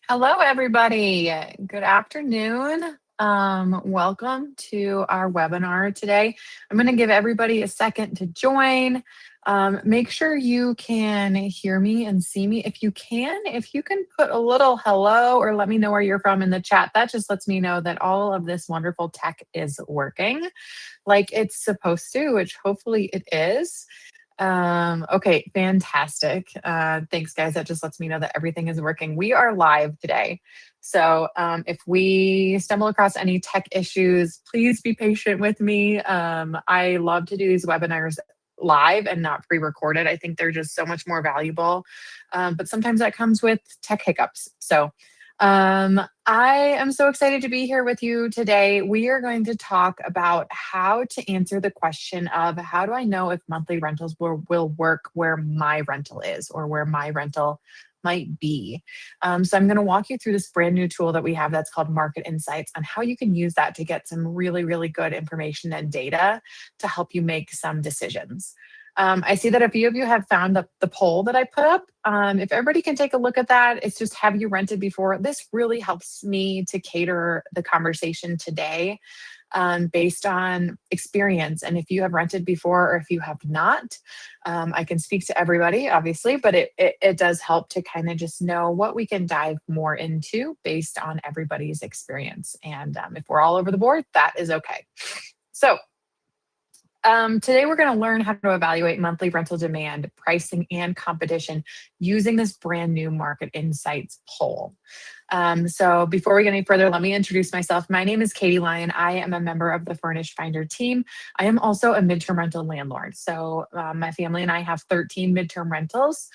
Hello, everybody. Good afternoon. Welcome to our webinar today. I'm going to give everybody a second to join. Make sure you can hear me and see me. If you can put a little hello or let me know where you're from in the chat, that just lets me know that all of this wonderful tech is working like it's supposed to, which hopefully it is. Okay, fantastic. Thanks, guys. That just lets me know that everything is working. We are live today. So if we stumble across any tech issues, please be patient with me. I love to do these webinars live and not pre-recorded. I think they're just so much more valuable. But sometimes that comes with tech hiccups. So I am so excited to be here with you today. We are going to talk about how to answer the question of how do I know if monthly rentals will work where my rental is or where my rental might be. So I'm going to walk you through this brand new tool that we have that's called Market Insights on how you can use that to get some really, really good information and data to help you make some decisions. I see that a few of you have found the poll that I put up. If everybody can take a look at that, it's just have you rented before? This really helps me to cater the conversation today based on experience. And if you have rented before or if you have not, I can speak to everybody, obviously, but it does help to kind of just know what we can dive more into based on everybody's experience. And if we're all over the board, that is okay. So today, we're going to learn how to evaluate monthly rental demand, pricing, and competition using this brand new Market Insights poll. So before we get any further, let me introduce myself. My name is Katie Lyon. I am a member of the Furnished Finder team. I am also a midterm rental landlord. So my family and I have 13 midterm rentals.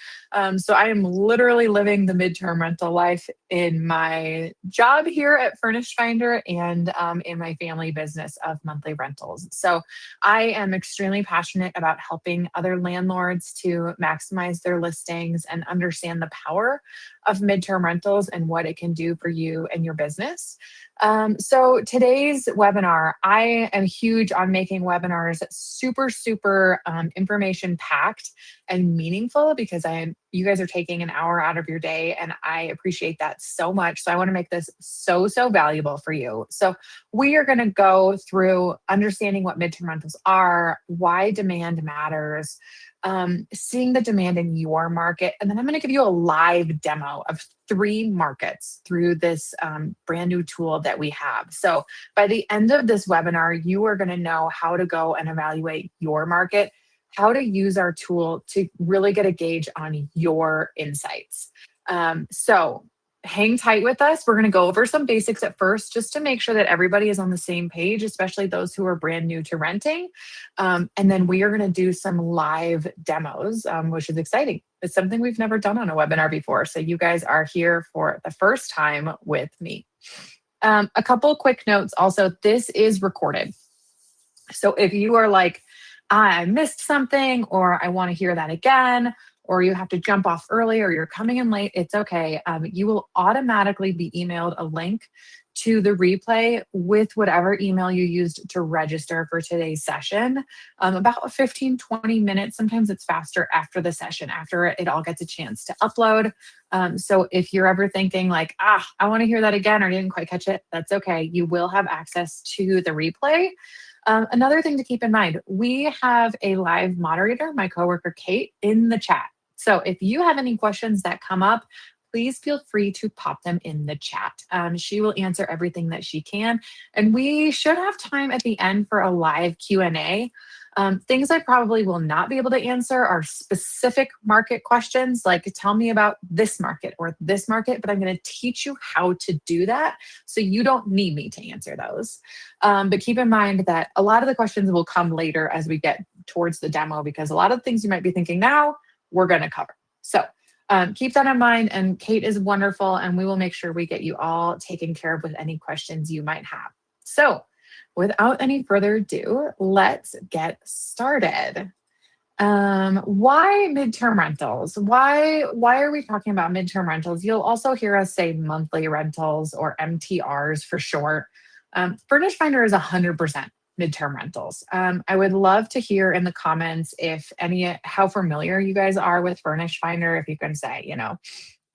So I am literally living the midterm rental life in my job here at Furnished Finder and in my family business of monthly rentals. So I am extremely passionate about helping other landlords to maximize their listings and understand the power of midterm rentals and what it can do for you and your business. So today's webinar, I am huge on making webinars super information packed and meaningful because you guys are taking an hour out of your day and I appreciate that so much. So I want to make this so valuable for you. So we are going to go through understanding what midterm rentals are, why demand matters, seeing the demand in your market. And then I'm going to give you a live demo of 3 markets through this brand new tool that we have. So by the end of this webinar, you are going to know how to go and evaluate your market, how to use our tool to really get a gauge on your insights. So hang tight with us. We're going to go over some basics at first, just to make sure that everybody is on the same page, especially those who are brand new to renting. And then we are going to do some live demos, which is exciting. It's something we've never done on a webinar before. So you guys are here for the first time with me. A couple quick notes also, this is recorded. So if you are like, I missed something, or I want to hear that again, or you have to jump off early, or you're coming in late, it's okay. You will automatically be emailed a link to the replay with whatever email you used to register for today's session. About 15-20 minutes, sometimes it's faster after the session, after it all gets a chance to upload. So if you're ever thinking like, I want to hear that again, or I didn't quite catch it, that's okay. You will have access to the replay. Another thing to keep in mind, we have a live moderator, my coworker Kate, in the chat. So if you have any questions that come up, please feel free to pop them in the chat. She will answer everything that she can. And we should have time at the end for a live Q&A. Things I probably will not be able to answer are specific market questions, like tell me about this market or this market, but I'm going to teach you how to do that. So you don't need me to answer those. But keep in mind that a lot of the questions will come later as we get towards the demo, because a lot of things you might be thinking now, we're going to cover. So keep that in mind. And Kate is wonderful, and we will make sure we get you all taken care of with any questions you might have. So without any further ado, let's get started. Why midterm rentals? Why are we talking about midterm rentals? You'll also hear us say monthly rentals, or MTRs for short. Furnished Finder is 100% midterm rentals. I would love to hear in the comments how familiar you guys are with Furnished Finder. If you can say,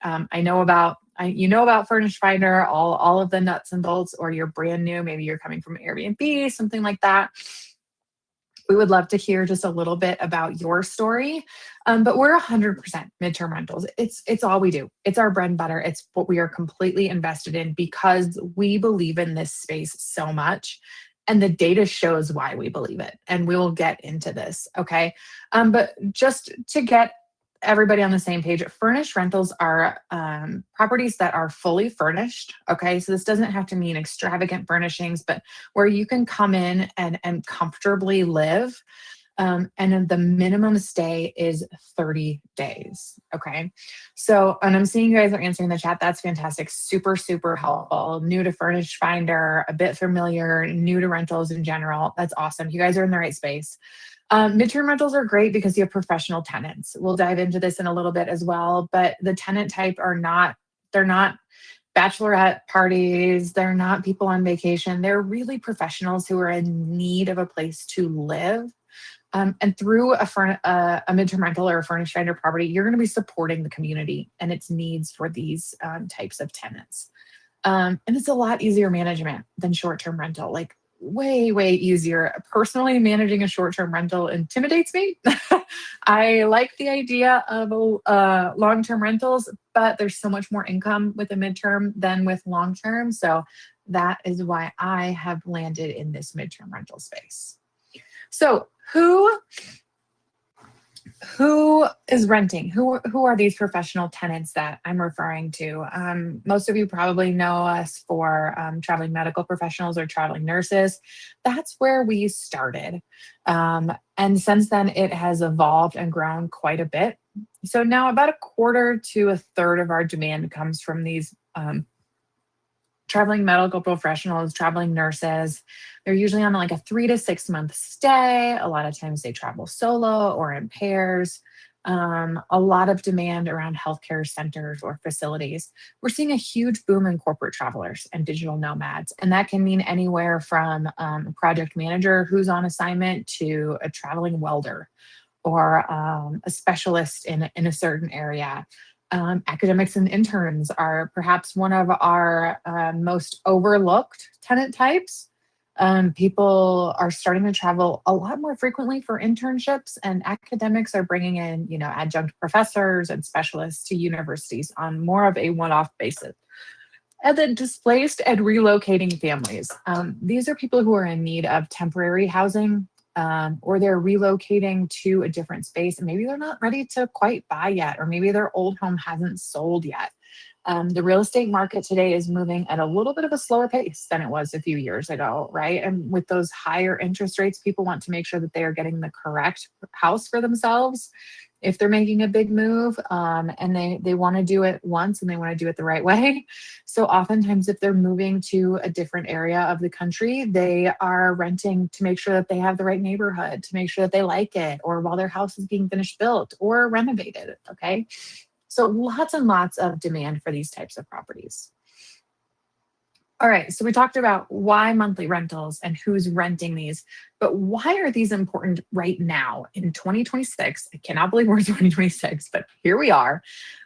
I know about you know about Furnished Finder, all of the nuts and bolts, or you're brand new, maybe you're coming from Airbnb, something like that. We would love to hear just a little bit about your story. But we're 100% midterm rentals. It's all we do. It's our bread and butter. It's what we are completely invested in because we believe in this space so much. And the data shows why we believe it. And we will get into this. Okay. But just to get everybody on the same page, furnished rentals are properties that are fully furnished. Okay. So this doesn't have to mean extravagant furnishings, but where you can come in and comfortably live. And then the minimum stay is 30 days. Okay. So, and I'm seeing you guys are answering the chat. That's fantastic. Super, super helpful. New to Furnished Finder, a bit familiar, new to rentals in general. That's awesome. You guys are in the right space. Midterm rentals are great because you have professional tenants. We'll dive into this in a little bit as well, but the tenant type they're not bachelorette parties. They're not people on vacation. They're really professionals who are in need of a place to live. And through a midterm rental or a furnished finder property, you're going to be supporting the community and its needs for these types of tenants. And it's a lot easier management than short-term rental, like way, way easier. Personally, managing a short-term rental intimidates me. I like the idea of long-term rentals, but there's so much more income with a midterm than with long-term. So that is why I have landed in this midterm rental space. So who is renting? Who are these professional tenants that I'm referring to? Most of you probably know us for traveling medical professionals or traveling nurses. That's where we started. And since then, it has evolved and grown quite a bit. So now about a quarter to a third of our demand comes from these traveling medical professionals, traveling nurses. They're usually on like a 3 to 6 month stay. A lot of times they travel solo or in pairs. A lot of demand around healthcare centers or facilities. We're seeing a huge boom in corporate travelers and digital nomads. And that can mean anywhere from a project manager who's on assignment to a traveling welder or a specialist in a certain area. Academics and interns are perhaps one of our most overlooked tenant types. People are starting to travel a lot more frequently for internships, and academics are bringing in, adjunct professors and specialists to universities on more of a one-off basis. And then displaced and relocating families. These are people who are in need of temporary housing, or they're relocating to a different space and maybe they're not ready to quite buy yet, or maybe their old home hasn't sold yet. The real estate market today is moving at a little bit of a slower pace than it was a few years ago, right? And with those higher interest rates, people want to make sure that they are getting the correct house for themselves if they're making a big move, and they want to do it once and they want to do it the right way. So oftentimes if they're moving to a different area of the country, they are renting to make sure that they have the right neighborhood, to make sure that they like it, or while their house is being finished built or renovated. Okay. So lots and lots of demand for these types of properties. All right, so we talked about why monthly rentals and who's renting these, but why are these important right now in 2026? I cannot believe we're in 2026, but here we are.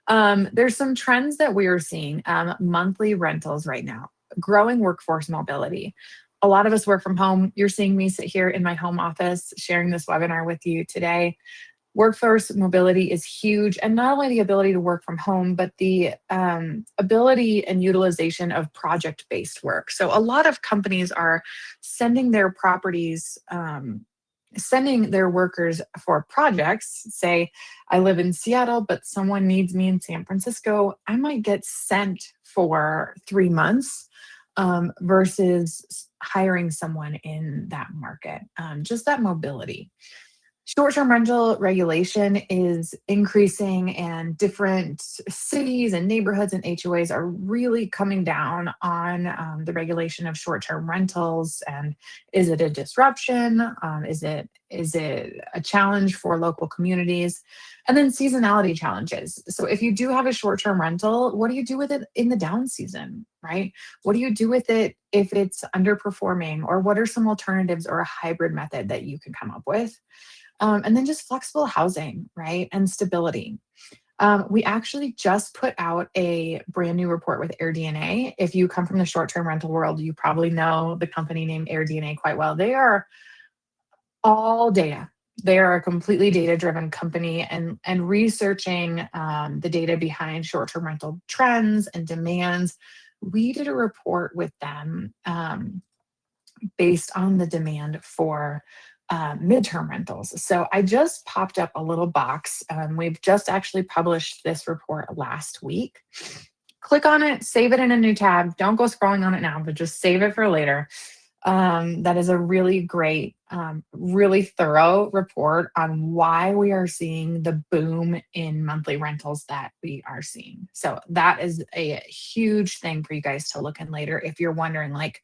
There's some trends that we are seeing. Monthly rentals right now, growing workforce mobility. A lot of us work from home. You're seeing me sit here in my home office sharing this webinar with you today. Workforce mobility is huge, and not only the ability to work from home, but the ability and utilization of project-based work. So a lot of companies are sending their properties, sending their workers for projects. Say, I live in Seattle, but someone needs me in San Francisco. I might get sent for 3 months versus hiring someone in that market. Just that mobility. Short-term rental regulation is increasing, and different cities and neighborhoods and HOAs are really coming down on the regulation of short-term rentals. And is it a disruption? Is it a challenge for local communities? And then seasonality challenges. So if you do have a short-term rental, what do you do with it in the down season, right? What do you do with it if it's underperforming? Or what are some alternatives or a hybrid method that you can come up with? And then just flexible housing, right? And stability. We actually just put out a brand new report with AirDNA. If you come from the short-term rental world, you probably know the company named AirDNA quite well. They are all data. They are a completely data-driven company, and researching the data behind short-term rental trends and demands. We did a report with them based on the demand for midterm rentals. So I just popped up a little box. We've just actually published this report last week. Click on it, save it in a new tab. Don't go scrolling on it now, but just save it for later. That is a really great, really thorough report on why we are seeing the boom in monthly rentals that we are seeing. So that is a huge thing for you guys to look in later if you're wondering, like,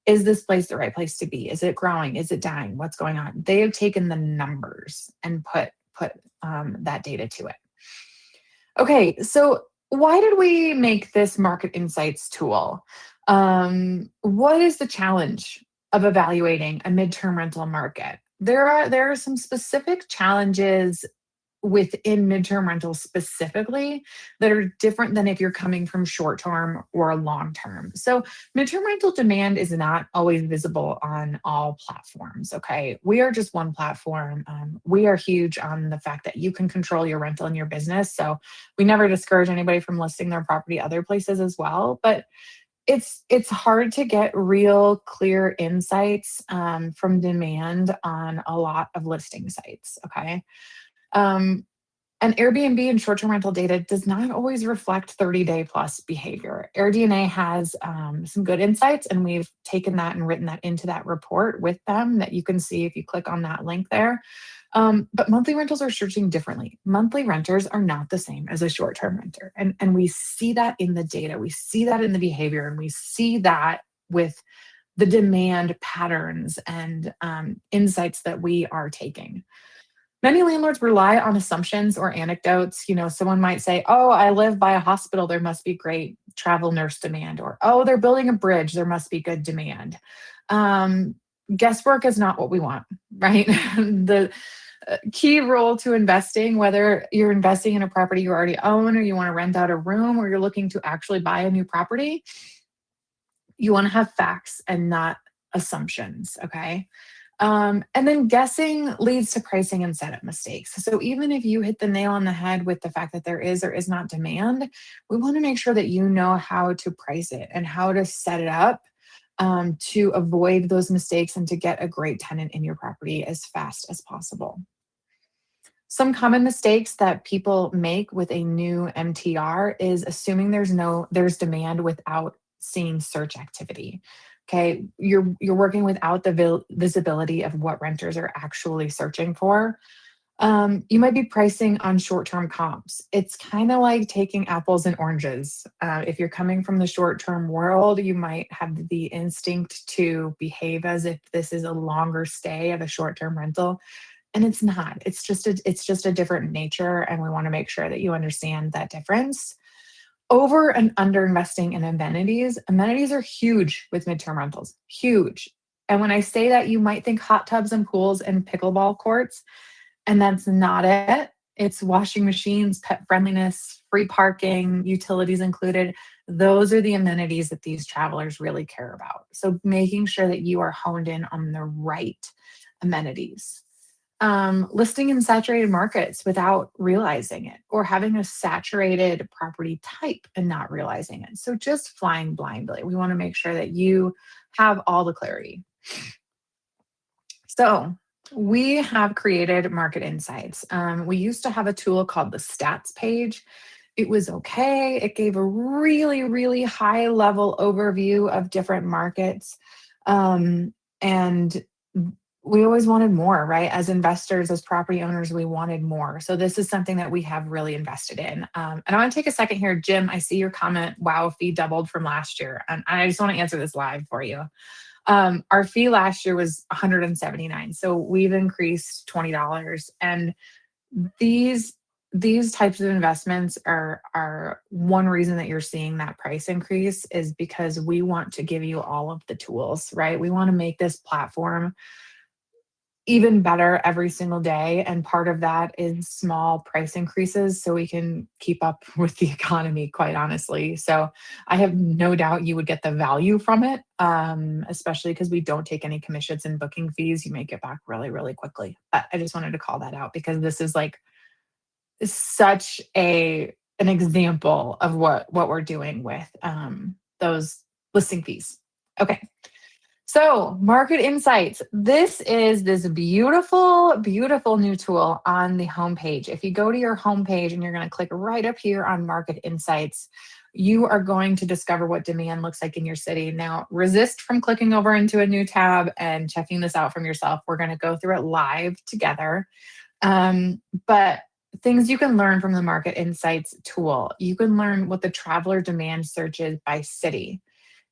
is this place the right place to be? Is it growing? Is it dying? What's going on? They have taken the numbers and put that data to it. Okay, so why did we make this market insights tool? What is the challenge of evaluating a midterm rental market? There are some specific challenges within midterm rentals specifically that are different than if you're coming from short term or long term. So, midterm rental demand is not always visible on all platforms. Okay. We are just one platform. We are huge on the fact that you can control your rental and your business. So, we never discourage anybody from listing their property other places as well. But it's hard to get real clear insights from demand on a lot of listing sites. Okay. Um, and Airbnb and short term rental data does not always reflect 30-day plus behavior. AirDNA has some good insights, and we've taken that and written that into that report with them that you can see if you click on that link there. But monthly rentals are searching differently. Monthly renters are not the same as a short term renter. And we see that in the data, we see that in the behavior, and we see that with the demand patterns and insights that we are taking. Many landlords rely on assumptions or anecdotes. Someone might say, "Oh, I live by a hospital. There must be great travel nurse demand." Or, "Oh, they're building a bridge. There must be good demand." Um, Guesswork is not what we want, right? The key rule to investing, whether you're investing in a property you already own, or you want to rent out a room, or you're looking to actually buy a new property, you want to have facts and not assumptions. Okay. And then guessing leads to pricing and setup mistakes. So even if you hit the nail on the head with the fact that there is or is not demand, we want to make sure that you know how to price it and how to set it up to avoid those mistakes and to get a great tenant in your property as fast as possible. Some common mistakes that people make with a new MTR is assuming there's demand without seeing search activity. Okay, you're working without the visibility of what renters are actually searching for. You might be pricing on short-term comps. It's kind of like taking apples and oranges. If you're coming from the short-term world, you might have the instinct to behave as if this is a longer stay of a short-term rental, and it's not. It's just a different nature, and we want to make sure that you understand that difference. Over and under investing in amenities. Amenities are huge with midterm rentals, huge. And when I say that, you might think hot tubs and pools and pickleball courts, and that's not it. It's washing machines, pet friendliness, free parking, utilities included. Those are the amenities that these travelers really care about. So making sure that you are honed in on the right amenities. Listing in saturated markets without realizing it, or having a saturated property type and not realizing it. So just flying blindly. We want to make sure that you have all the clarity. So we have created market insights. We used to have a tool called the stats page. It was okay. It gave a really, really high level overview of different markets. And we always wanted more, right? As investors, as property owners, we wanted more. So this is something that we have really invested in. And I want to take a second here. Jim, I see your comment. Wow, fee doubled from last year. And I just want to answer this live for you. Our fee last year was $179. So we've increased $20. And these types of investments are one reason that you're seeing that price increase is because we want to give you all of the tools, right? We want to make this platform even better every single day. And part of that is small price increases so we can keep up with the economy, quite honestly. So I have no doubt you would get the value from it, especially because we don't take any commissions and booking fees. You make it back really, really quickly. But I just wanted to call that out because this is like such an example of what we're doing with those listing fees. Okay. So, market insights. This is this beautiful, beautiful new tool on the homepage. If you go to your homepage and you're going to click right up here on market insights, you are going to discover what demand looks like in your city. Now, resist from clicking over into a new tab and checking this out from yourself. We're going to go through it live together. But things you can learn from the market insights tool. You can learn what the traveler demand search is by city.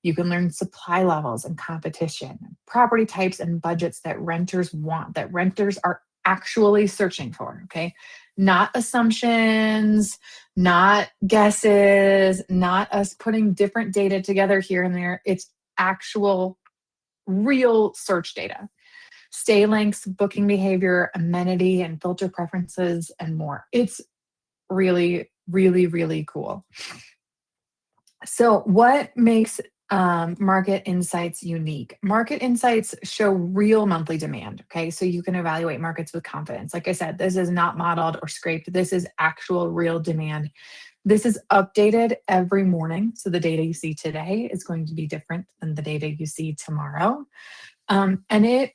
You can learn supply levels and competition, property types and budgets that renters want, that renters are actually searching for, okay? Not assumptions, not guesses, not us putting different data together here and there. It's actual, real search data. Stay lengths, booking behavior, amenity and filter preferences, and more. It's really, really, really cool. So, what makes market insights unique? Market insights show real monthly demand. Okay. So, you can evaluate markets with confidence. Like I said, this is not modeled or scraped, this is actual real demand. This is updated every morning. So, the data you see today is going to be different than the data you see tomorrow. And it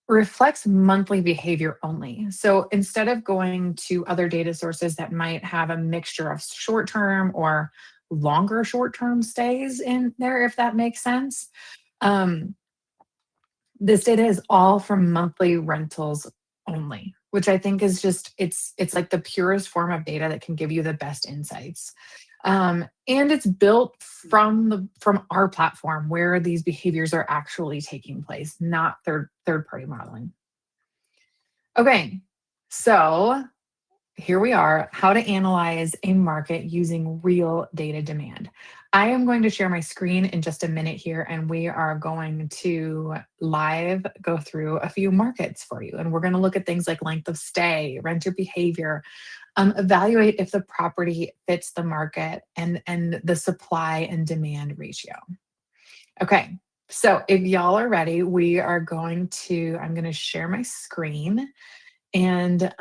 reflects monthly behavior only. So instead of going to other data sources that might have a mixture of short term or longer short term stays in there, if that makes sense, um, this data is all from monthly rentals only, which I think is just it's like the purest form of data that can give you the best insights. And it's built from our platform where these behaviors are actually taking place, not third party modeling. Okay, so here we are, how to analyze a market using real data demand. I am going to share my screen in just a minute here, and we are going to live go through a few markets for you. And we're going to look at things like length of stay, renter behavior, evaluate if the property fits the market and the supply and demand ratio. Okay, so if y'all are ready, I'm going to share my screen and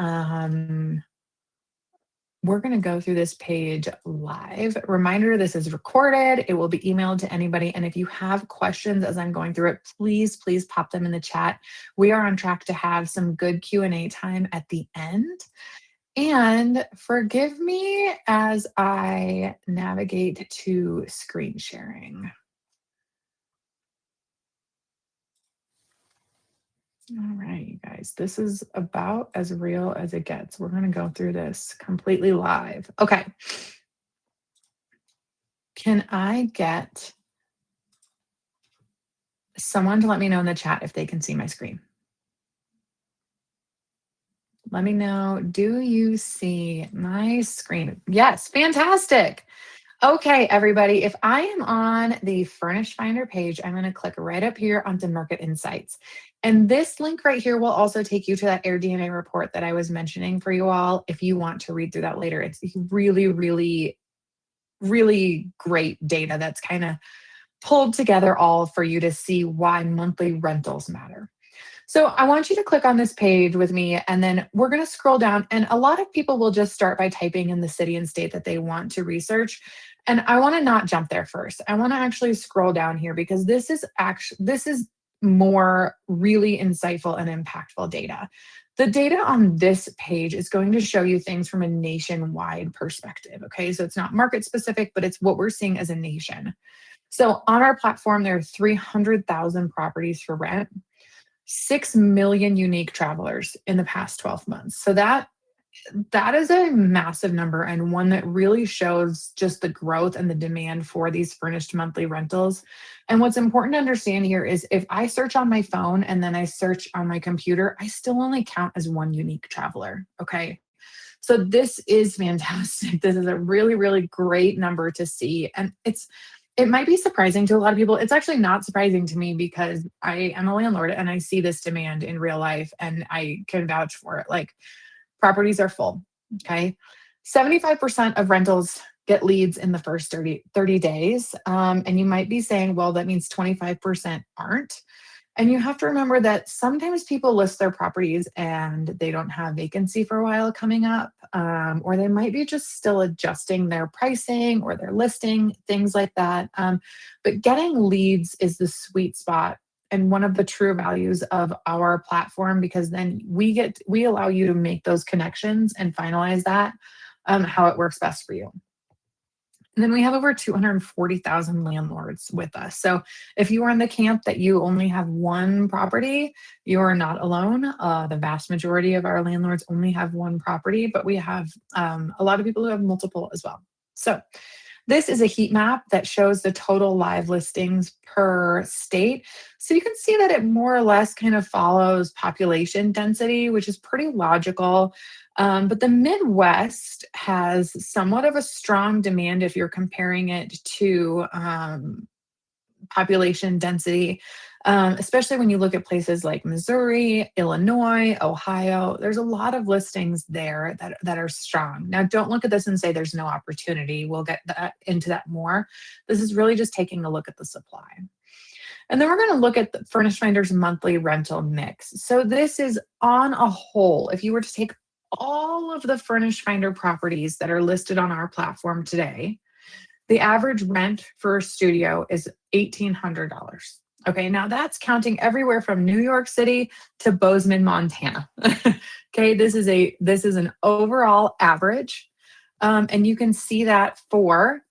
we're going to go through this page live. Reminder, this is recorded. It will be emailed to anybody. And if you have questions as I'm going through it, please, please pop them in the chat. We are on track to have some good Q&A time at the end. And forgive me as I navigate to screen sharing. All right, you guys, this is about as real as it gets. We're going to go through this completely live. Okay. Can I get someone to let me know in the chat if they can see my screen? Let me know. Do you see my screen? Yes, fantastic. Okay, everybody, if I am on the Furnished Finder page, I'm going to click right up here onto Market Insights. And this link right here will also take you to that AirDNA report that I was mentioning for you all if you want to read through that later. It's really, really, really great data that's kind of pulled together all for you to see why monthly rentals matter. So I want you to click on this page with me, and then we're going to scroll down. And a lot of people will just start by typing in the city and state that they want to research. And I want to not jump there first. I want to actually scroll down here because this is more really insightful and impactful data. The data on this page is going to show you things from a nationwide perspective. Okay, so it's not market specific, but it's what we're seeing as a nation. So on our platform, there are 300,000 properties for rent. 6 million unique travelers in the past 12 months. So that is a massive number and one that really shows just the growth and the demand for these furnished monthly rentals. And what's important to understand here is if I search on my phone and then I search on my computer, I still only count as one unique traveler. Okay. So this is fantastic. This is a really, really great number to see. And It might be surprising to a lot of people. It's actually not surprising to me because I am a landlord and I see this demand in real life and I can vouch for it. Like properties are full. Okay. 75% of rentals get leads in the first 30 days. And you might be saying, well, that means 25% aren't. And you have to remember that sometimes people list their properties and they don't have vacancy for a while coming up, or they might be just still adjusting their pricing or their listing, things like that. But getting leads is the sweet spot and one of the true values of our platform because then we allow you to make those connections and finalize that how it works best for you. And then we have over 240,000 landlords with us. So if you are in the camp that you only have one property, you are not alone. The vast majority of our landlords only have one property, but we have a lot of people who have multiple as well. So this is a heat map that shows the total live listings per state. So you can see that it more or less kind of follows population density, which is pretty logical. But the Midwest has somewhat of a strong demand if you're comparing it to population density, especially when you look at places like Missouri, Illinois, Ohio. There's a lot of listings there that are strong. Now, don't look at this and say there's no opportunity. We'll get into that more. This is really just taking a look at the supply. And then we're going to look at the Furnished Finder's monthly rental mix. So this is on a whole, if you were to take all of the Furnished Finder properties that are listed on our platform today, the average rent for a studio is $1,800. Okay, now that's counting everywhere from New York City to Bozeman, Montana. Okay, this is an overall average, and you can see that for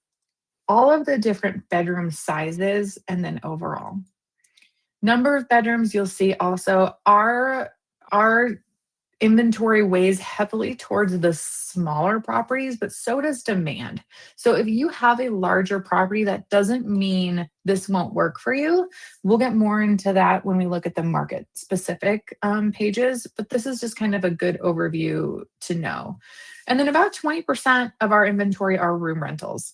all of the different bedroom sizes and then overall number of bedrooms. You'll see also our inventory weighs heavily towards the smaller properties, but so does demand. So if you have a larger property, that doesn't mean this won't work for you. We'll get more into that when we look at the market specific pages, but this is just kind of a good overview to know. And then about 20% of our inventory are room rentals.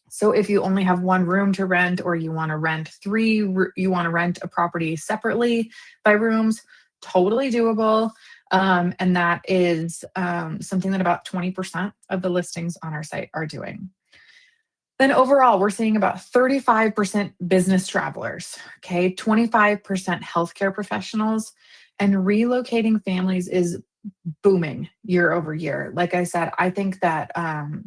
So if you only have one room to rent or you want to rent you want to rent a property separately by rooms, totally doable. And that is something that about 20% of the listings on our site are doing. Then overall, we're seeing about 35% business travelers, okay, 25% healthcare professionals, and relocating families is booming year over year. Like I said, I think that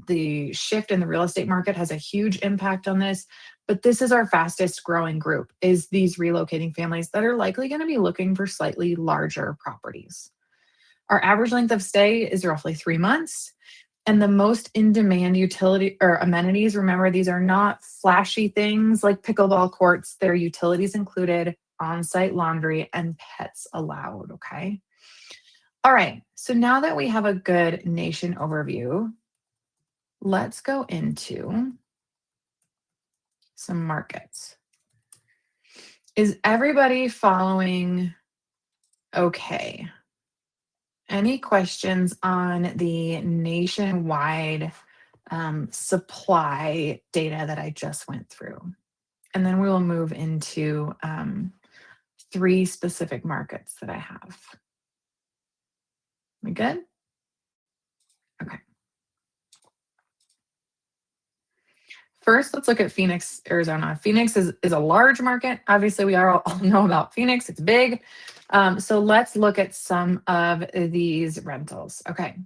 the shift in the real estate market has a huge impact on this, but this is our fastest growing group, is these relocating families that are likely going to be looking for slightly larger properties. Our average length of stay is roughly 3 months. And the most in-demand utility or amenities, remember, these are not flashy things like pickleball courts. They're utilities included, on-site laundry, and pets allowed, okay? All right, so now that we have a good nation overview, let's go into some markets. Is everybody following okay? Any questions on the nationwide supply data that I just went through? And then we will move into 3 specific markets that I have. We good? Okay. First, let's look at Phoenix, Arizona. Phoenix is a large market. Obviously, we all know about Phoenix. It's big. So let's look at some of these rentals. Okay.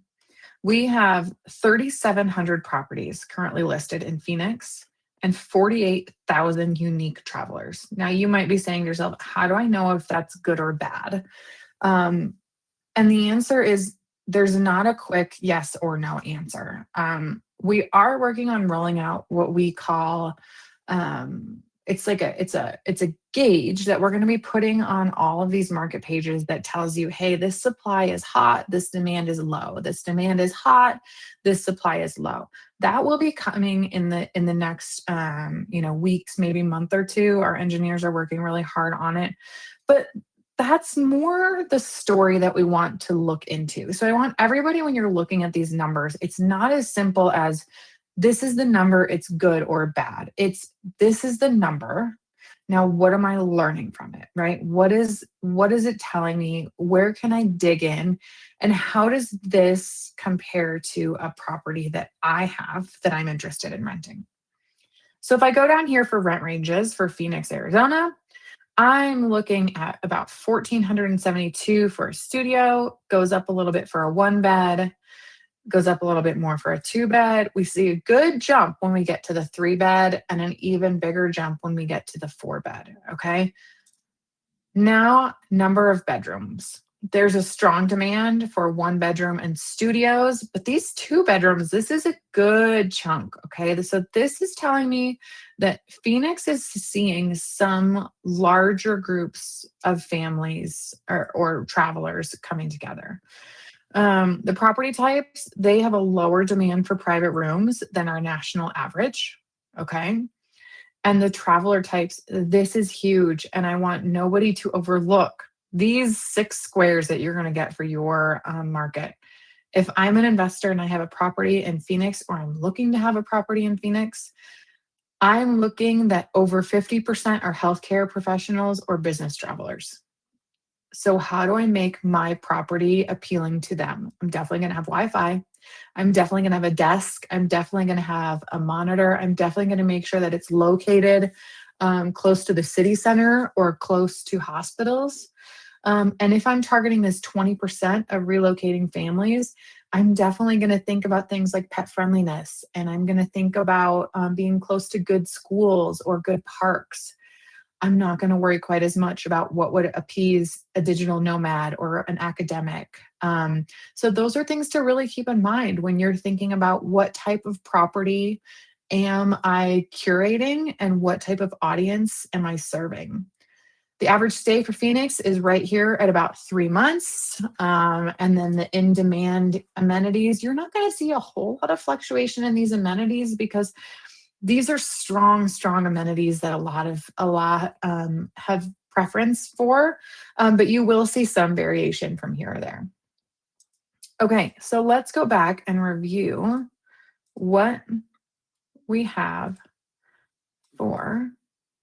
We have 3,700 properties currently listed in Phoenix and 48,000 unique travelers. Now, you might be saying to yourself, how do I know if that's good or bad? And the answer is there's not a quick yes or no answer. We are working on rolling out what we call it's a gauge that we're going to be putting on all of these market pages that tells you, hey, this supply is hot, this demand is low, this demand is hot, this supply is low. That will be coming in the next weeks, maybe month or two. Our engineers are working really hard on it, but that's more the story that we want to look into. So I want everybody, when you're looking at these numbers, it's not as simple as This is the number, it's good or bad. This is the number. Now, what am I learning from it, right? What is it telling me? Where can I dig in? And how does this compare to a property that I have that I'm interested in renting? So if I go down here for rent ranges for Phoenix, Arizona, I'm looking at about 1,472 for a studio, goes up a little bit for a one bed, goes up a little bit more for a two bed. We see a good jump when we get to the three bed and an even bigger jump when we get to the four bed. Okay. Now, number of bedrooms. There's a strong demand for one bedroom and studios, but these two bedrooms, this is a good chunk. Okay. So this is telling me that Phoenix is seeing some larger groups of families or travelers coming together. The property types, they have a lower demand for private rooms than our national average. Okay. And the traveler types, this is huge. And I want nobody to overlook these six squares that you're going to get for your market. If I'm an investor and I have a property in Phoenix, or I'm looking to have a property in Phoenix, I'm looking that over 50% are healthcare professionals or business travelers. So, how do I make my property appealing to them? I'm definitely going to have Wi Fi. I'm definitely going to have a desk. I'm definitely going to have a monitor. I'm definitely going to make sure that it's located close to the city center or close to hospitals. And if I'm targeting this 20% of relocating families, I'm definitely going to think about things like pet friendliness. And I'm going to think about being close to good schools or good parks. I'm not going to worry quite as much about what would appease a digital nomad or an academic. So, those are things to really keep in mind when you're thinking about what type of property am I curating and what type of audience am I serving. The average stay for Phoenix is right here at about 3 months. And then the in demand amenities, you're not going to see a whole lot of fluctuation in these amenities because these are strong, strong amenities that a lot have preference for, but you will see some variation from here or there. Okay, so let's go back and review what we have for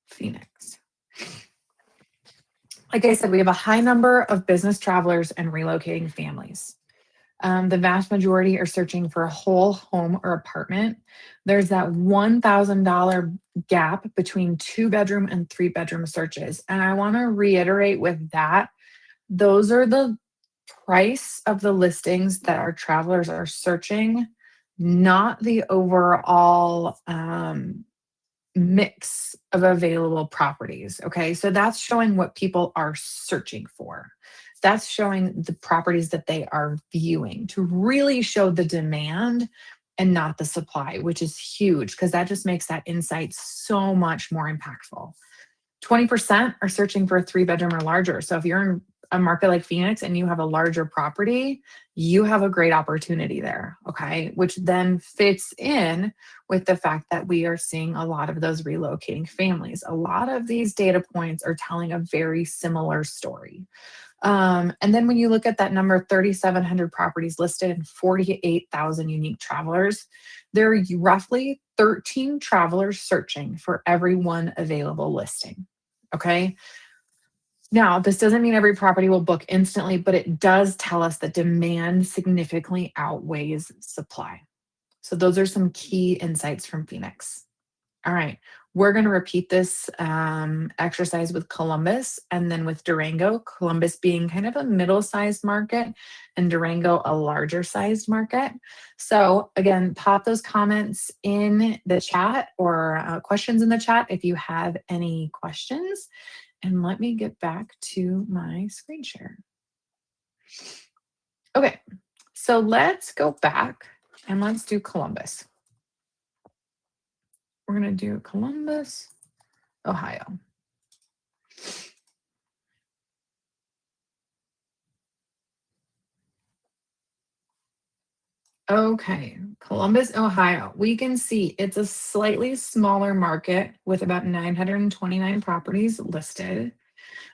Phoenix. Like I said, we have a high number of business travelers and relocating families. The vast majority are searching for a whole home or apartment. There's that $1,000 gap between two bedroom and three bedroom searches. And I want to reiterate with that, those are the price of the listings that our travelers are searching, not the overall mix of available properties. Okay. So that's showing what people are searching for. That's showing the properties that they are viewing to really show the demand and not the supply, which is huge because that just makes that insight so much more impactful. 20% are searching for a three bedroom or larger. So if you're in a market like Phoenix and you have a larger property, you have a great opportunity there. Okay. Which then fits in with the fact that we are seeing a lot of those relocating families. A lot of these data points are telling a very similar story. And then when you look at that number, 3,700 properties listed and 48,000 unique travelers, there are roughly 13 travelers searching for every one available listing. Okay. Now, this doesn't mean every property will book instantly, but it does tell us that demand significantly outweighs supply. So, those are some key insights from Phoenix. All right. We're going to repeat this exercise with Columbus and then with Durango, Columbus being kind of a middle sized market and Durango a larger sized market. So, again, pop those comments in the chat or questions in the chat if you have any questions. And let me get back to my screen share. Okay. So, let's go back and let's do Columbus. We're going to do Columbus, Ohio. Okay, Columbus, Ohio. We can see it's a slightly smaller market with about 929 properties listed,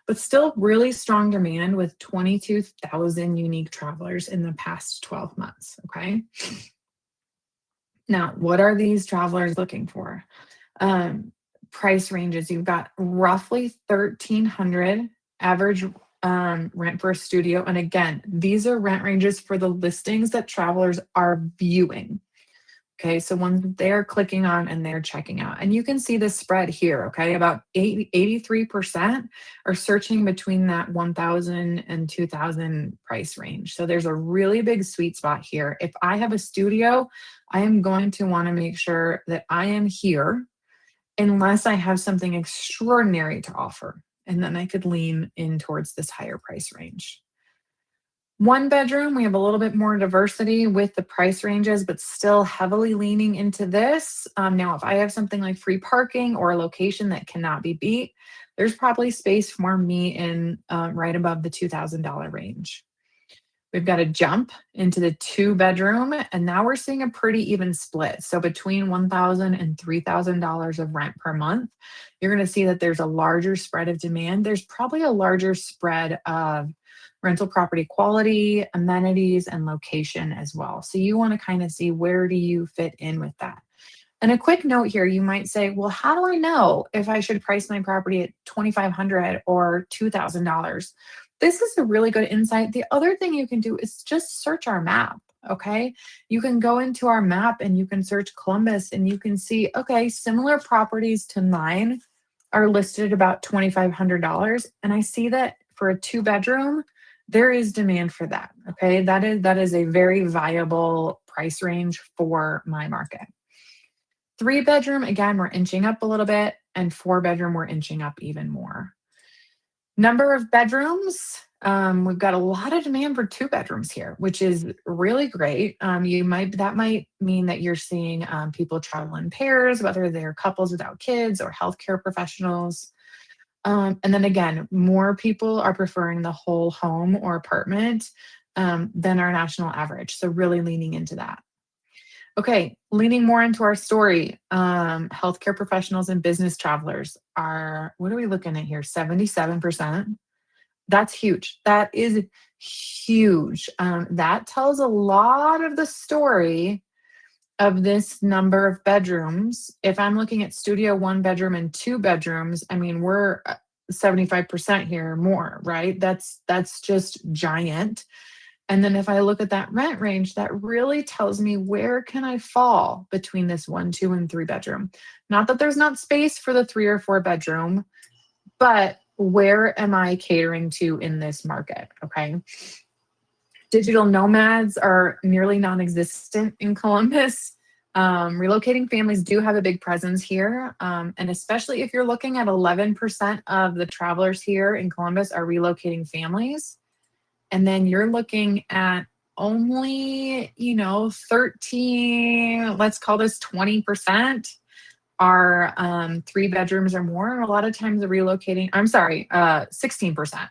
but still really strong demand with 22,000 unique travelers in the past 12 months. Okay. Now, what are these travelers looking for? Um, Price ranges, you've got roughly 1,300 average rent for a studio. And again, these are rent ranges for the listings that travelers are viewing. Okay, so ones they're clicking on and they're checking out. And you can see the spread here, okay? About 83% are searching between that 1,000 and 2,000 price range. So there's a really big sweet spot here. If I have a studio, I am going to want to make sure that I am here unless I have something extraordinary to offer. And then I could lean in towards this higher price range. One bedroom, we have a little bit more diversity with the price ranges, but still heavily leaning into this. Now, if I have something like free parking or a location that cannot be beat, there's probably space for me in right above the $2,000 range. We've got a jump into the two bedroom, and now we're seeing a pretty even split. So between $1,000 and $3,000 of rent per month, you're going to see that there's a larger spread of demand. There's probably a larger spread of rental property quality, amenities, and location as well. So you want to kind of see where do you fit in with that. And a quick note here, you might say, well, how do I know if I should price my property at $2,500 or $2,000? This is a really good insight. The other thing you can do is just search our map. Okay. You can go into our map and you can search Columbus and you can see, okay, similar properties to mine are listed at about $2,500. And I see that for a two bedroom, there is demand for that. Okay. That is a very viable price range for my market. Three bedroom, again, we're inching up a little bit, and four bedroom, we're inching up even more. Number of bedrooms, we've got a lot of demand for two bedrooms here, which is really great. That might mean that you're seeing people travel in pairs, whether they're couples without kids or healthcare professionals. And then again, more people are preferring the whole home or apartment than our national average. So really leaning into that. Okay, leaning more into our story, healthcare professionals and business travelers are, what are we looking at here? 77%. That's huge. That is huge. That tells a lot of the story of this number of bedrooms. If I'm looking at studio, one bedroom and two bedrooms, I mean, we're 75% here or more, right? That's just giant. And then if I look at that rent range, that really tells me where can I fall between this one, two, and three bedroom. Not that there's not space for the three or four bedroom, but where am I catering to in this market? Okay. Digital nomads are nearly non-existent in Columbus. Relocating families do have a big presence here. And especially if you're looking at 11% of the travelers here in Columbus are relocating families. And then you're looking at only, 13, let's call this 20% are three bedrooms or more. A lot of times the relocating, I'm sorry, 16%,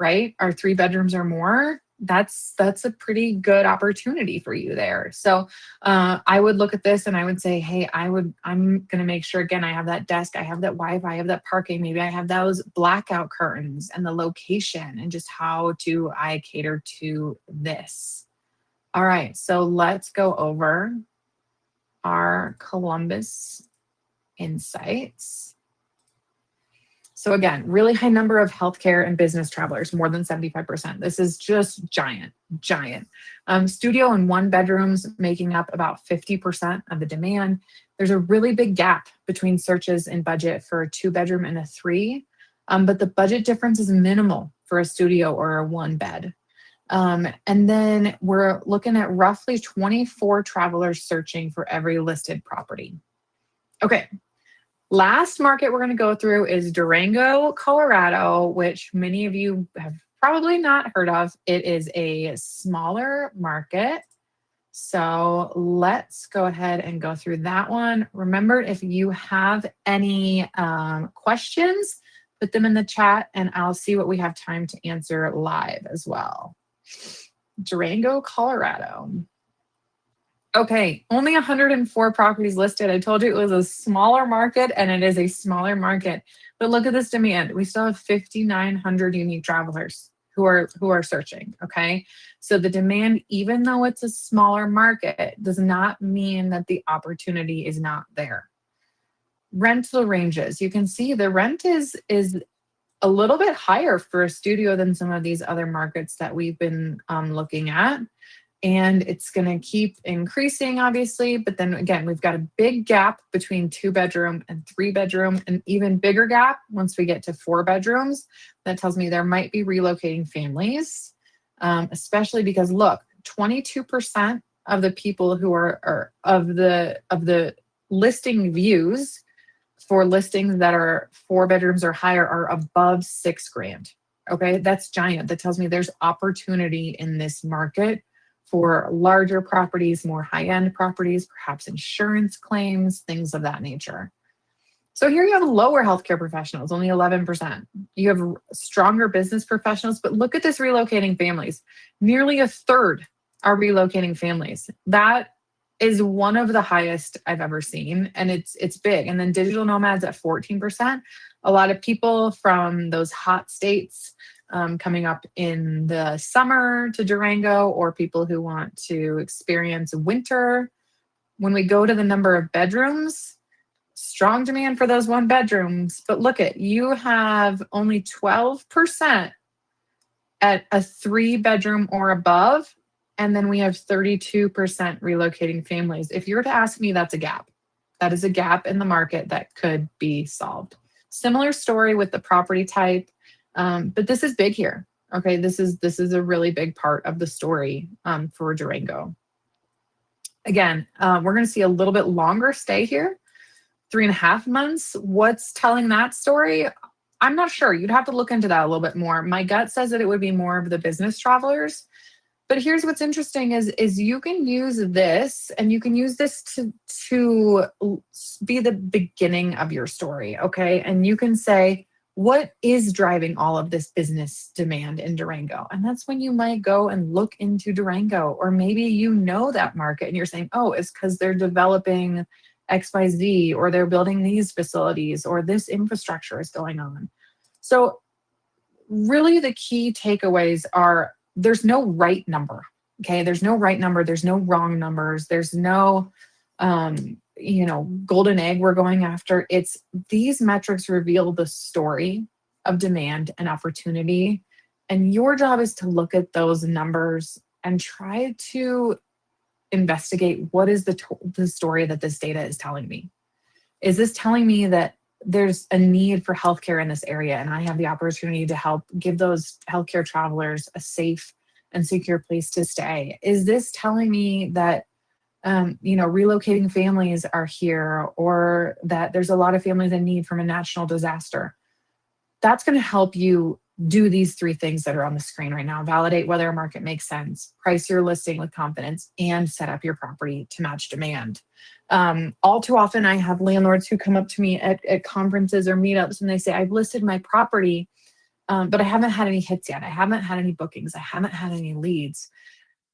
right? Are three bedrooms or more. That's a pretty good opportunity for you there. So I would look at this and I would say, hey, I'm gonna make sure again I have that desk, I have that Wi-Fi, I have that parking, maybe I have those blackout curtains and the location and just how do I cater to this. All right, so let's go over our Columbus insights. So again, really high number of healthcare and business travelers, more than 75%. This is just giant, giant. Studio and one bedrooms making up about 50% of the demand. There's a really big gap between searches and budget for a two bedroom and a three, but the budget difference is minimal for a studio or a one bed. And then we're looking at roughly 24 travelers searching for every listed property. Okay, last market we're going to go through is Durango, Colorado, which many of you have probably not heard of. It is a smaller market. So let's go ahead and go through that one. Remember, if you have any questions, put them in the chat and I'll see what we have time to answer live as well. Durango, Colorado. Okay, only 104 properties listed. I told you it was a smaller market and it is a smaller market. But look at this demand. We still have 5,900 unique travelers. who are searching. Okay. So the demand, even though it's a smaller market, does not mean that the opportunity is not there. Rental ranges. You can see the rent is a little bit higher for a studio than some of these other markets that we've been looking at. And it's going to keep increasing, obviously. But then again, we've got a big gap between 2-bedroom and 3-bedroom, an even bigger gap once we get to 4 bedrooms. That tells me there might be relocating families, especially because look, 22% of the people who are of the listing views for listings that are 4 bedrooms or higher are above 6 grand. Okay, that's giant. That tells me there's opportunity in this market for larger properties, more high-end properties, perhaps insurance claims, things of that nature. So here you have lower healthcare professionals, only 11%. You have stronger business professionals, but look at this relocating families. Nearly a third are relocating families. That is one of the highest I've ever seen, and it's big. And then digital nomads at 14%. A lot of people from those hot states coming up in the summer to Durango, or people who want to experience winter. When we go to the number of bedrooms, strong demand for those 1 bedrooms. But look at, you have only 12% at a 3-bedroom or above. And then we have 32% relocating families. If you were to ask me, that's a gap. That is a gap in the market that could be solved. Similar story with the property type, but this is big here. Okay, this is a really big part of the story for Durango. Again, we're going to see a little bit longer stay here, 3.5 months. What's telling that story? I'm not sure. You'd have to look into that a little bit more. My gut says that it would be more of the business travelers. But here's what's interesting is you can use this, and you can use this to be the beginning of your story, okay? And you can say, what is driving all of this business demand in Durango? And that's when you might go and look into Durango, or maybe you know that market and you're saying, oh, it's because they're developing XYZ, or they're building these facilities, or this infrastructure is going on. So really the key takeaways are, there's no right number. Okay. There's no right number. There's no wrong numbers. There's no, golden egg we're going after. It's these metrics reveal the story of demand and opportunity. And your job is to look at those numbers and try to investigate, what is the story that this data is telling me? Is this telling me that there's a need for healthcare in this area, and I have the opportunity to help give those healthcare travelers a safe and secure place to stay? Is this telling me that, relocating families are here, or that there's a lot of families in need from a national disaster? That's going to help you do these 3 things that are on the screen right now. Validate whether a market makes sense, price your listing with confidence, and set up your property to match demand. All too often, I have landlords who come up to me at conferences or meetups, and they say, I've listed my property, but I haven't had any hits yet. I haven't had any bookings. I haven't had any leads.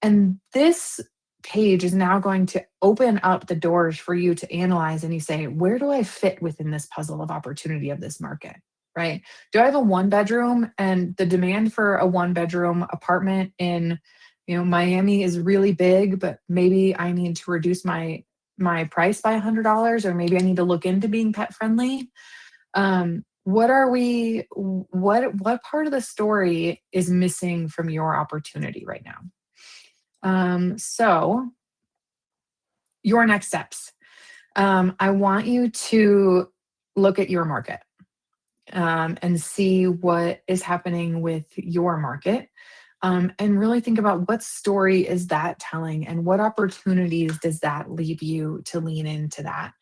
And this page is now going to open up the doors for you to analyze, and you say, where do I fit within this puzzle of opportunity of this market? Right? Do I have a 1-bedroom, and the demand for a 1-bedroom apartment in, Miami is really big, but maybe I need to reduce my price by $100, or maybe I need to look into being pet friendly. What part of the story is missing from your opportunity right now? So your next steps. I want you to look at your market. And see what is happening with your market, and really think about, what story is that telling, and what opportunities does that leave you to lean into that.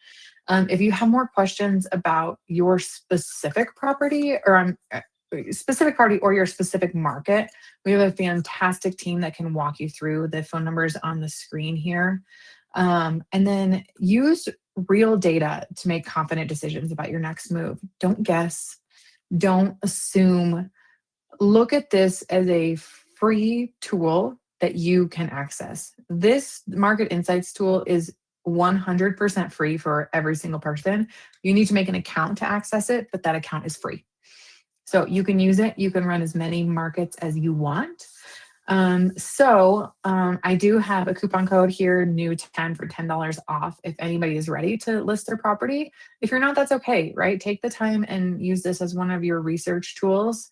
If you have more questions about your specific property, or your specific market, we have a fantastic team that can walk you through. The phone numbers on the screen here. And then use real data to make confident decisions about your next move. Don't guess. Don't assume. Look at this as a free tool that you can access. This market insights tool is 100% free for every single person. You need to make an account to access it, but that account is free. So you can use it. You can run as many markets as you want. I do have a coupon code here, new 10 for $10 off if anybody is ready to list their property. If you're not, that's okay, right? Take the time and use this as one of your research tools.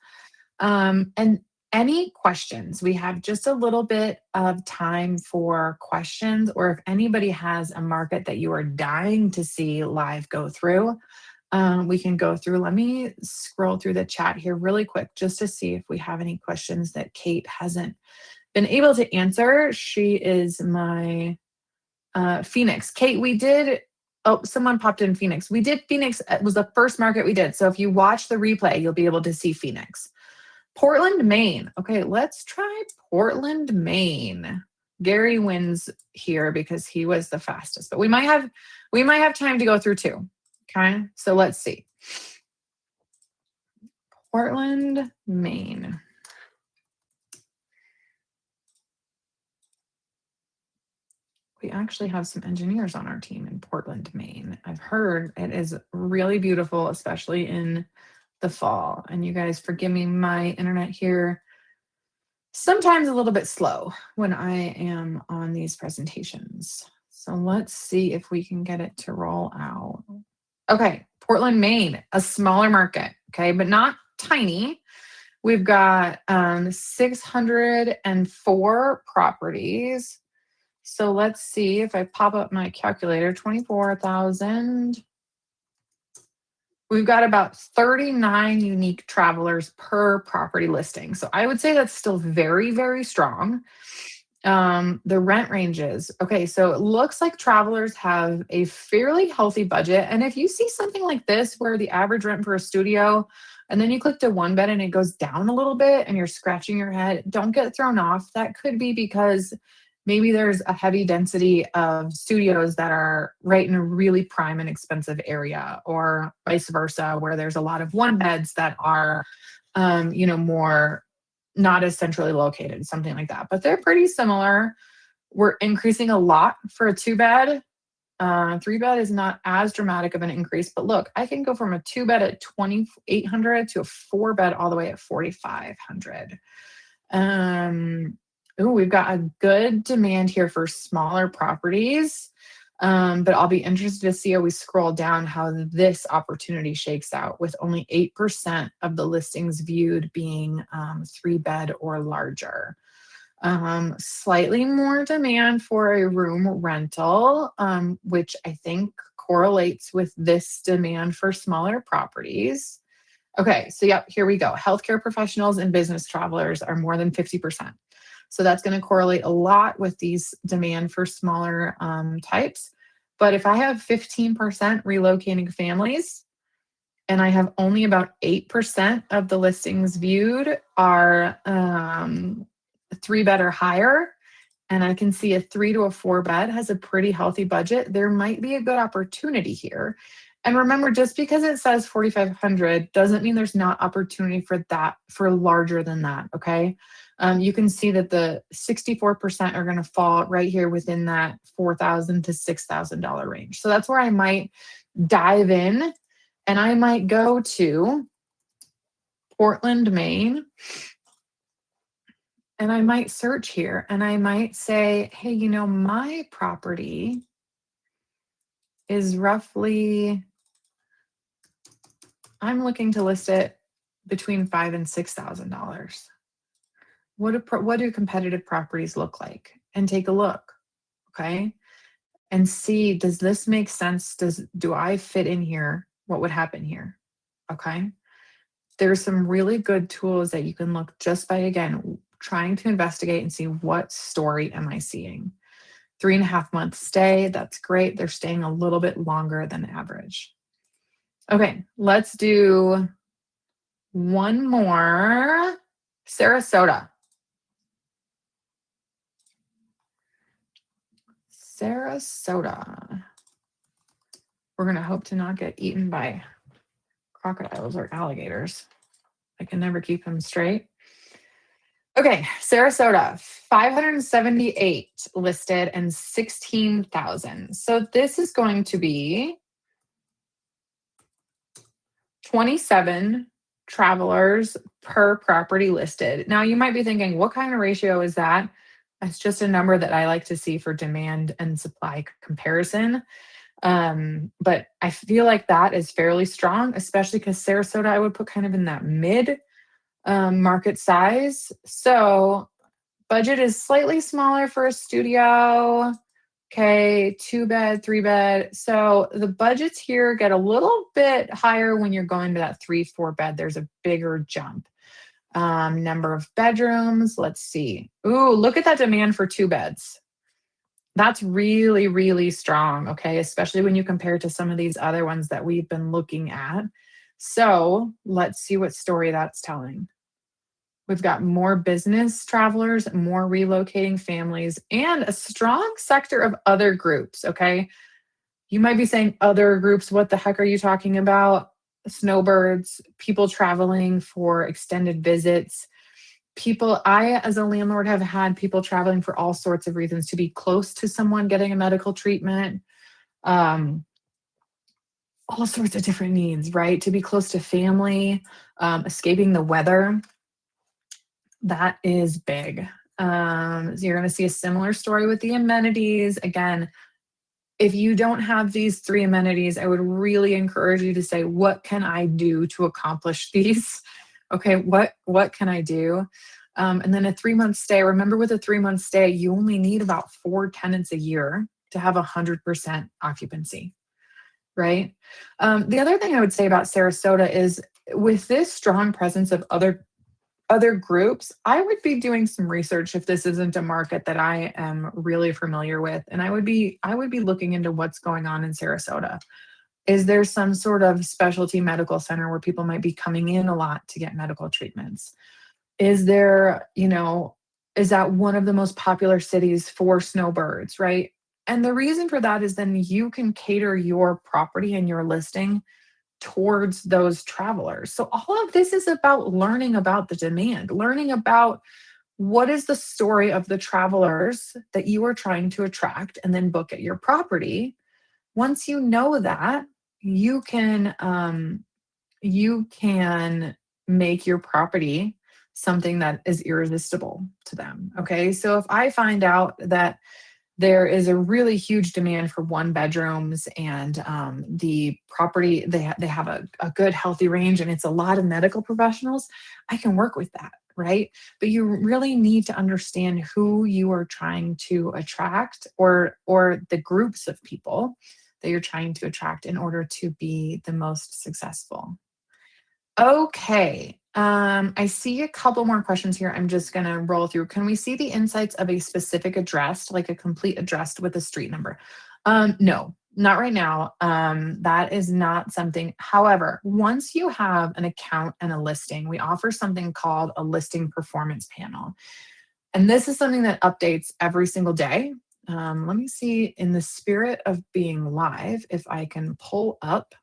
And any questions, we have just a little bit of time for questions, or if anybody has a market that you are dying to see live go through, we can go through. Let me scroll through the chat here really quick just to see if we have any questions that Kate hasn't been able to answer. She is my Phoenix. Kate, we did. Oh, someone popped in Phoenix. We did Phoenix. It was the first market we did. So if you watch the replay, you'll be able to see Phoenix. Portland, Maine. Okay, let's try Portland, Maine. Gary wins here because he was the fastest, but we might have time to go through two. Okay, so let's see. Portland, Maine. We actually have some engineers on our team in Portland, Maine. I've heard it is really beautiful, especially in the fall. And you guys forgive me, my internet here sometimes a little bit slow when I am on these presentations. So let's see if we can get it to roll out. Okay, Portland, Maine, a smaller market, okay, but not tiny. We've got 604 properties. So let's see if I pop up my calculator, 24,000. We've got about 39 unique travelers per property listing. So I would say that's still very, very strong. The rent ranges. Okay, so it looks like travelers have a fairly healthy budget. And if you see something like this where the average rent for a studio, and then you click to one bed and it goes down a little bit and you're scratching your head, don't get thrown off. That could be because maybe there's a heavy density of studios that are right in a really prime and expensive area, or vice versa, where there's a lot of one beds that are, more not as centrally located, something like that. But they're pretty similar. We're increasing a lot for a two bed. Three bed is not as dramatic of an increase, but look, I can go from a two bed at 2,800 to a four bed all the way at 4,500. We've got a good demand here for smaller properties. But I'll be interested to see how we scroll down how this opportunity shakes out, with only 8% of the listings viewed being three bed or larger. Slightly more demand for a room rental, which I think correlates with this demand for smaller properties. Okay, so yep, here we go. Healthcare professionals and business travelers are more than 50%. So that's going to correlate a lot with these demand for smaller types. But if I have 15% relocating families, and I have only about 8% of the listings viewed are three bed or higher, and I can see a 3 to a 4 bed has a pretty healthy budget, there might be a good opportunity here. And remember, just because it says 4,500 doesn't mean there's not opportunity for that, for larger than that, okay? You can see that the 64% are going to fall right here within that $4,000 to $6,000 range. So that's where I might dive in, and I might go to Portland, Maine, and I might search here, and I might say, hey, my property is roughly, I'm looking to list it between $5,000 and $6,000. What do competitive properties look like? And take a look, okay? And see, does this make sense? Do I fit in here? What would happen here? Okay. There's some really good tools that you can look just by, again, trying to investigate and see what story am I seeing. 3.5 month stay, that's great. They're staying a little bit longer than average. Okay, let's do one more. Sarasota. Sarasota. We're going to hope to not get eaten by crocodiles or alligators. I can never keep them straight. Okay, Sarasota, 578 listed and 16,000. So this is going to be 27 travelers per property listed. Now, you might be thinking, what kind of ratio is that? That's just a number that I like to see for demand and supply comparison. But I feel like that is fairly strong, especially because Sarasota, I would put kind of in that mid market size. So budget is slightly smaller for a studio. Okay, 2 bed, 3 bed. So the budgets here get a little bit higher when you're going to that 3, 4 bed. There's a bigger jump. Number of bedrooms. Let's see. Ooh, look at that demand for 2 beds. That's really, really strong. Okay, especially when you compare to some of these other ones that we've been looking at. So let's see what story that's telling. We've got more business travelers, more relocating families, and a strong sector of other groups. Okay. You might be saying, other groups, what the heck are you talking about? Snowbirds, people traveling for extended visits. People, I, as a landlord, have had people traveling for all sorts of reasons to be close to someone getting a medical treatment, um, all sorts of different needs, right? To be close to family, escaping the weather. That is big. So you're going to see a similar story with the amenities. Again, if you don't have these 3 amenities, I would really encourage you to say, what can I do to accomplish these? Okay, what can I do? And then a 3 month stay. Remember, with a 3 month stay, you only need about 4 tenants a year to have 100% occupancy, right? The other thing I would say about Sarasota is, with this strong presence of other groups, I would be doing some research if this isn't a market that I am really familiar with. And I would be looking into what's going on in Sarasota. Is there some sort of specialty medical center where people might be coming in a lot to get medical treatments? Is there, is that one of the most popular cities for snowbirds, right? And the reason for that is then you can cater your property and your listing towards those travelers. So all of this is about learning about the demand, learning about what is the story of the travelers that you are trying to attract and then book at your property. Once you know that, you can make your property something that is irresistible to them. Okay. So if I find out that there is a really huge demand for 1 bedrooms, and the property, they have a good healthy range, and it's a lot of medical professionals, I can work with that, right? But you really need to understand who you are trying to attract, or the groups of people that you're trying to attract, in order to be the most successful. Okay. I see a couple more questions here. I'm just going to roll through. Can we see the insights of a specific address, like a complete address with a street number? No, not right now. That is not something. However, once you have an account and a listing, we offer something called a listing performance panel. And this is something that updates every single day. Let me see, in the spirit of being live, if I can pull up.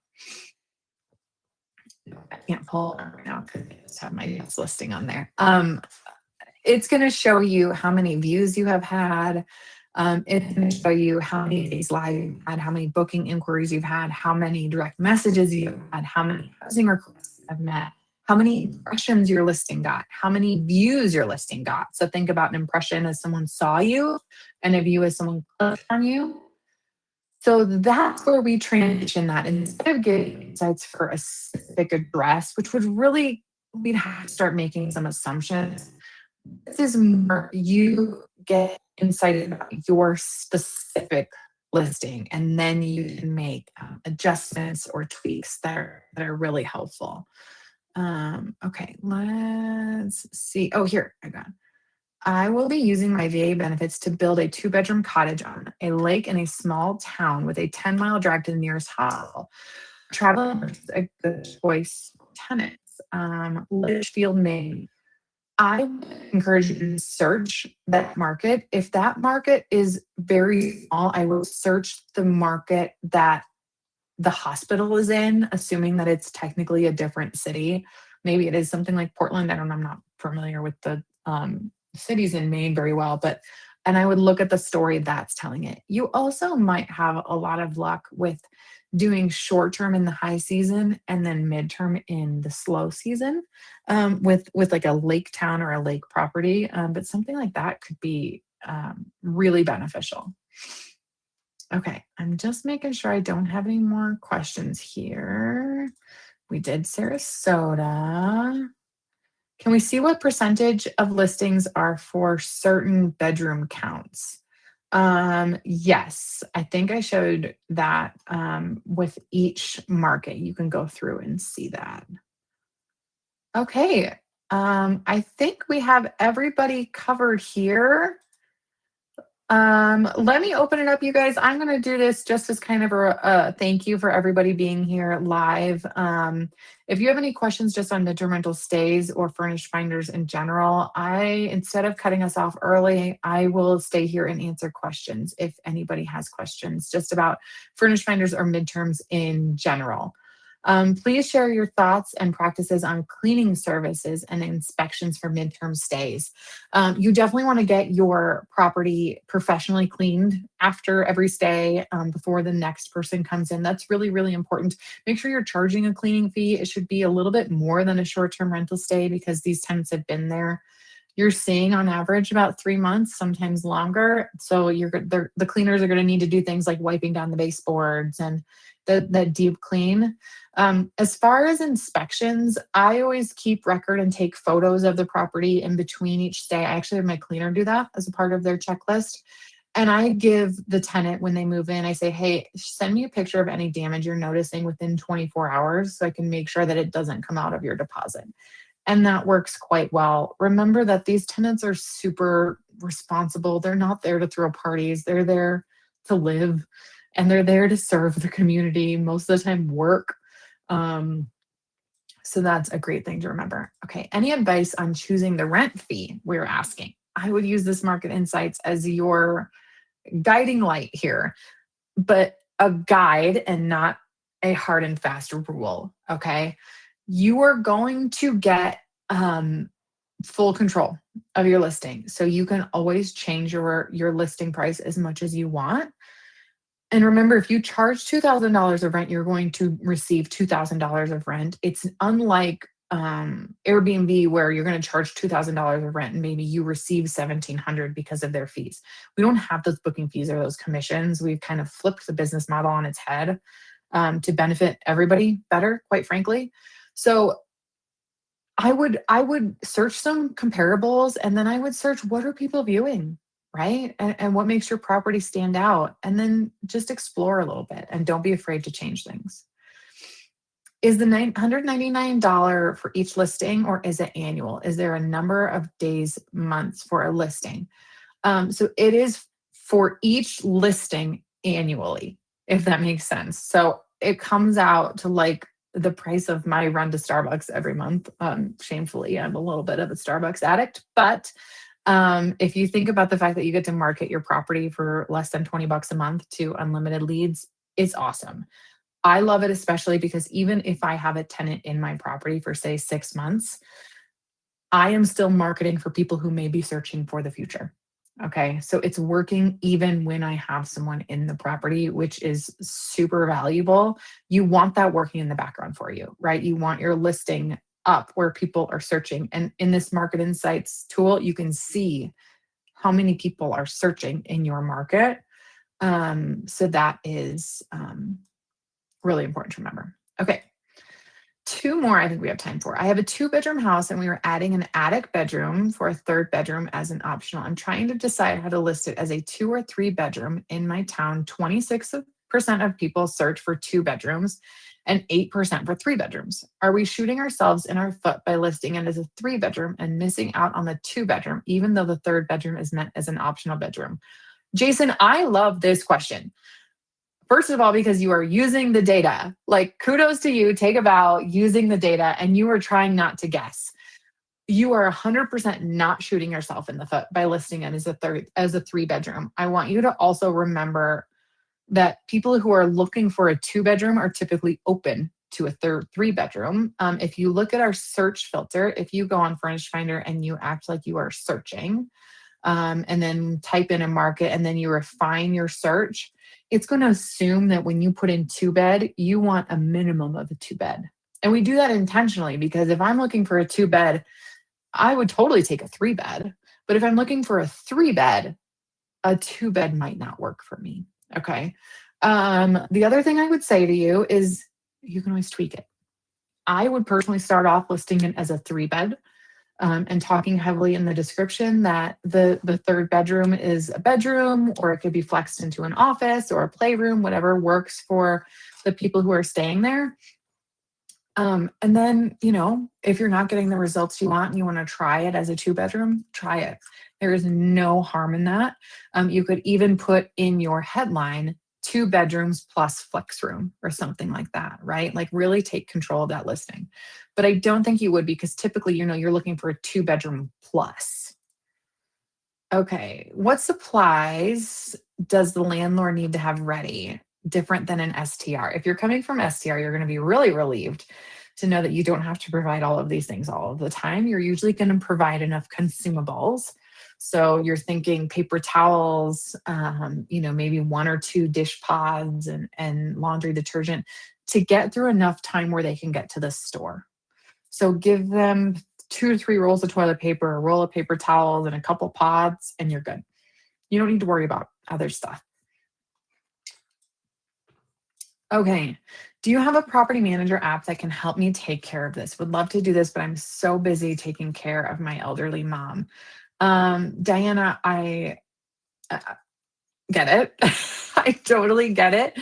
I can't pull it up right now because I just have my guest listing on there. It's going to show you how many views you have had. It's going to show you how many days live you've had, how many booking inquiries you've had, how many direct messages you've had, how many housing requests have met, how many impressions your listing got, how many views your listing got. So think about an impression as someone saw you, and a view as someone clicked on you. So that's where we transition that. Instead of getting insights for a specific address, which would really, we'd have to start making some assumptions. This is more, you get insight about your specific listing, and then you can make adjustments or tweaks that are really helpful. Okay, let's see. Oh, here I got. I will be using my VA benefits to build a 2 bedroom cottage on a lake in a small town with a 10-mile drive to the nearest hospital. Travel is a good choice for tenants. Litchfield, Maine. I would encourage you to search that market. If that market is very small, I will search the market that the hospital is in, assuming that it's technically a different city. Maybe it is something like Portland. I don't know. I'm not familiar with the cities in Maine very well, and I would look at the story that's telling it. You also might have a lot of luck with doing short term in the high season and then midterm in the slow season, with like a lake town or a lake property. But something like that could be really beneficial. Okay, I'm just making sure I don't have any more questions here. We did Sarasota. Can we see what percentage of listings are for certain bedroom counts? Yes, I think I showed that with each market. You can go through and see that. Okay, I think we have everybody covered here. Let me open it up, you guys. I'm going to do this just as kind of a thank you for everybody being here live. If you have any questions just on midterm rental stays or furnished finders in general, instead of cutting us off early, I will stay here and answer questions if anybody has questions just about furnished finders or midterms in general. Please share your thoughts and practices on cleaning services and inspections for midterm stays. You definitely want to get your property professionally cleaned after every stay, before the next person comes in. That's really, really important. Make sure you're charging a cleaning fee. It should be a little bit more than a short-term rental stay because these tenants have been there. You're seeing on average about 3 months, sometimes longer. So the cleaners are going to need to do things like wiping down the baseboards and that deep clean. As far as inspections, I always keep record and take photos of the property in between each stay. I actually have my cleaner do that as a part of their checklist. And I give the tenant when they move in, I say, hey, send me a picture of any damage you're noticing within 24 hours so I can make sure that it doesn't come out of your deposit. And that works quite well. Remember that these tenants are super responsible. They're not there to throw parties, they're there to live and they're there to serve the community, most of the time, work. Um, so that's a great thing to remember. Okay, any advice on choosing the rent fee? We're asking. I would use this market insights as your guiding light here, but a guide and not a hard and fast rule. Okay, you are going to get full control of your listing, so you can always change your listing price as much as you want. And remember, if you charge $2,000 of rent, you're going to receive $2,000 of rent. It's unlike Airbnb, where you're going to charge $2,000 of rent and maybe you receive $1,700 because of their fees. We don't have those booking fees or those commissions. We've kind of flipped the business model on its head, to benefit everybody better, quite frankly. So I would search some comparables, and then I would search, what are people viewing, right? And what makes your property stand out? And then just explore a little bit and don't be afraid to change things. Is the $199 for each listing, or is it annual? Is there a number of days, months for a listing? So it is for each listing annually, if that makes sense. So it comes out to like the price of my run to Starbucks every month. Shamefully, I'm a little bit of a Starbucks addict, but if you think about the fact that you get to market your property for less than $20 a month to unlimited leads, it's awesome. I love it, especially because even if I have a tenant in my property for, say, 6 months, I am still marketing for people who may be searching for the future. Okay. So it's working even when I have someone in the property, which is super valuable. You want that working in the background for you, right? You want your listing up where people are searching. And in this market insights tool, you can see how many people are searching in your market. So that is really important to remember. Okay. Two more I think we have time for. I have a 2-bedroom house and we were adding an attic bedroom for a third bedroom as an optional. I'm trying to decide how to list it as a 2 or 3 bedroom. In my town, 26% of people search for 2 bedrooms and 8% for 3 bedrooms. Are we shooting ourselves in our foot by listing it as a 3 bedroom and missing out on the 2 bedroom, even though the third bedroom is meant as an optional bedroom? Jason, I love this question. First of all, because you are using the data, like kudos to you, take a bow using the data, and you are trying not to guess. You are 100% not shooting yourself in the foot by listing it as a 3 bedroom. I want you to also remember that people who are looking for a 2 bedroom are typically open to a third 3 bedroom. If you look at our search filter, if you go on Furnished Finder and you act like you are searching, and then type in a market and then you refine your search, it's going to assume that when you put in two bed, you want a minimum of a two bed. And we do that intentionally because if I'm looking for a two bed, I would totally take a three bed. But if I'm looking for a three bed, a two bed might not work for me. Okay. The other thing I would say to you is you can always tweak it. I would personally start off listing it as a three bed, and talking heavily in the description that the third bedroom is a bedroom, or it could be flexed into an office or a playroom, whatever works for the people who are staying there. And then, if you're not getting the results you want and you want to try it as a two bedroom, try it. There is no harm in that. You could even put in your headline two bedrooms plus flex room or something like that, right? Like really take control of that listing. But I don't think you would because typically, you're looking for a two bedroom plus. Okay. What supplies does the landlord need to have ready different than an STR? If you're coming from STR, you're going to be really relieved to know that you don't have to provide all of these things all of the time. You're usually going to provide enough consumables. So you're thinking paper towels, maybe one or two dish pods and laundry detergent to get through enough time where they can get to the store. So give them 2 to 3 rolls of toilet paper, a roll of paper towels, and a couple pods, and you're good. You don't need to worry about other stuff. Okay. Do you have a property manager app that can help me take care of this? Would love to do this, but I'm so busy taking care of my elderly mom. Diana, I get it. I totally get it.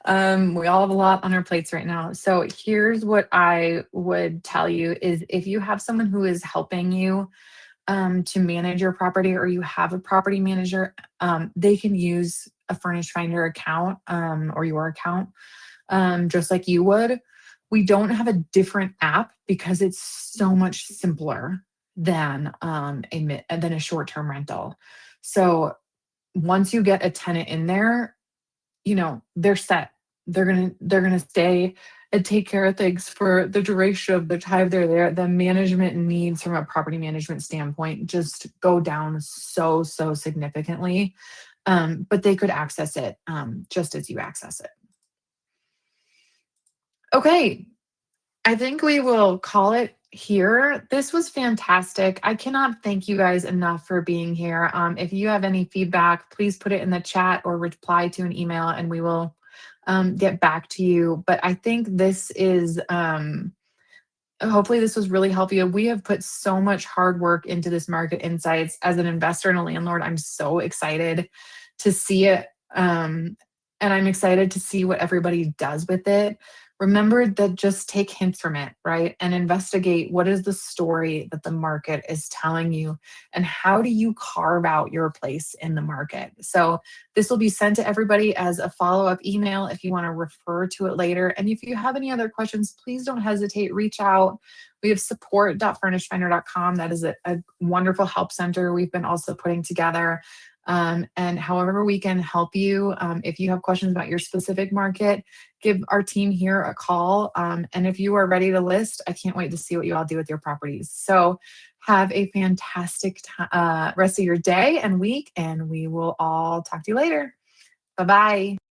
We all have a lot on our plates right now. So here's what I would tell you is if you have someone who is helping you to manage your property, or you have a property manager, they can use a Furnished Finder account, or your account, just like you would. We don't have a different app because it's so much simpler than a short term rental. So once you get a tenant in there, they're set. They're gonna stay and take care of things for the duration of the time they're there. The management needs from a property management standpoint just go down so significantly. But they could access it just as you access it. Okay, I think we will call it here. This was fantastic. I cannot thank you guys enough for being here. If you have any feedback, please put it in the chat or reply to an email and we will get back to you. But I think this is, hopefully, this was really helpful. We have put so much hard work into this market insights. As an investor and a landlord, I'm so excited to see it. And I'm excited to see what everybody does with it. Remember that just take hints from it, right? And investigate what is the story that the market is telling you and how do you carve out your place in the market. So this will be sent to everybody as a follow-up email if you want to refer to it later. And if you have any other questions, please don't hesitate, reach out. We have support.furnishedfinder.com. That is a wonderful help center we've been also putting together. And however we can help you, if you have questions about your specific market, give our team here a call. And if you are ready to list, I can't wait to see what you all do with your properties. So have a fantastic rest of your day and week, and we will all talk to you later. Bye-bye.